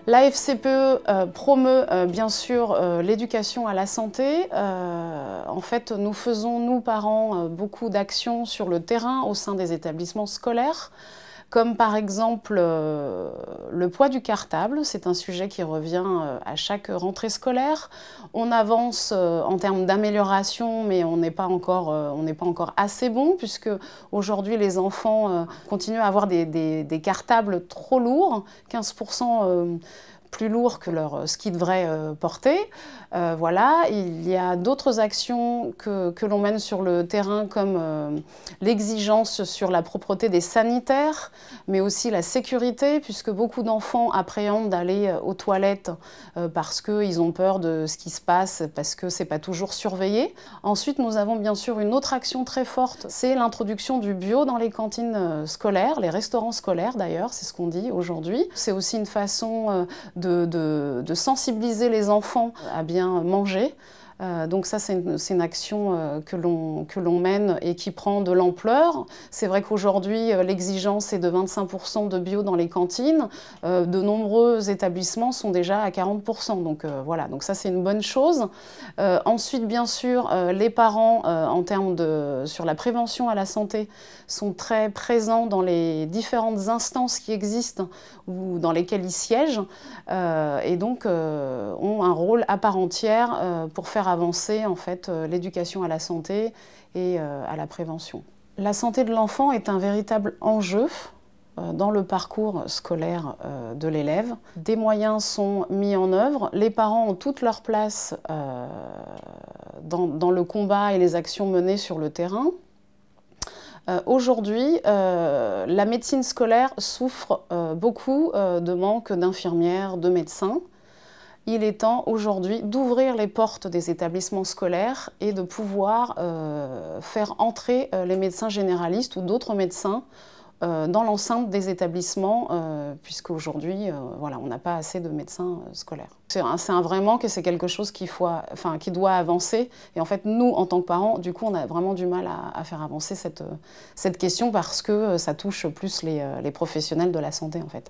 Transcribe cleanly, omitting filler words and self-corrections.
La FCPE promeut bien sûr l'éducation à la santé. En fait, nous faisons, nous parents, beaucoup d'actions sur le terrain au sein des établissements scolaires, comme par exemple le poids du cartable. C'est un sujet qui revient à chaque rentrée scolaire. On avance en termes d'amélioration, mais on n'est pas encore assez bon, puisque aujourd'hui les enfants continuent à avoir des cartables trop lourds, 15% plus lourds que ce qu'ils devraient porter. Voilà. Il y a d'autres actions que l'on mène sur le terrain, comme l'exigence sur la propreté des sanitaires, mais aussi la sécurité, puisque beaucoup d'enfants appréhendent d'aller aux toilettes parce qu'ils ont peur de ce qui se passe, parce que c'est pas toujours surveillé. Ensuite, nous avons bien sûr une autre action très forte, c'est l'introduction du bio dans les cantines scolaires, les restaurants scolaires d'ailleurs, c'est ce qu'on dit aujourd'hui. C'est aussi une façon de sensibiliser les enfants à bien manger. Donc ça, c'est une action que l'on mène et qui prend de l'ampleur. C'est vrai qu'aujourd'hui, l'exigence est de 25% de bio dans les cantines. De nombreux établissements sont déjà à 40%. Donc voilà, donc ça, c'est une bonne chose. Ensuite, bien sûr, les parents, sur la prévention à la santé, sont très présents dans les différentes instances qui existent ou dans lesquelles ils siègent, et donc ont un rôle à part entière pour faire avancer en fait l'éducation à la santé et à la prévention. La santé de l'enfant est un véritable enjeu dans le parcours scolaire de l'élève. Des moyens sont mis en œuvre, les parents ont toute leur place dans le combat et les actions menées sur le terrain. Aujourd'hui, la médecine scolaire souffre beaucoup de manque d'infirmières, de médecins. Il est temps aujourd'hui d'ouvrir les portes des établissements scolaires et de pouvoir faire entrer les médecins généralistes ou d'autres médecins dans l'enceinte des établissements, puisqu'aujourd'hui, voilà, on n'a pas assez de médecins scolaires. C'est un vrai manque et c'est quelque chose qui doit avancer. Et en fait, nous, en tant que parents, du coup, on a vraiment du mal à faire avancer cette question parce que ça touche plus les professionnels de la santé, en fait.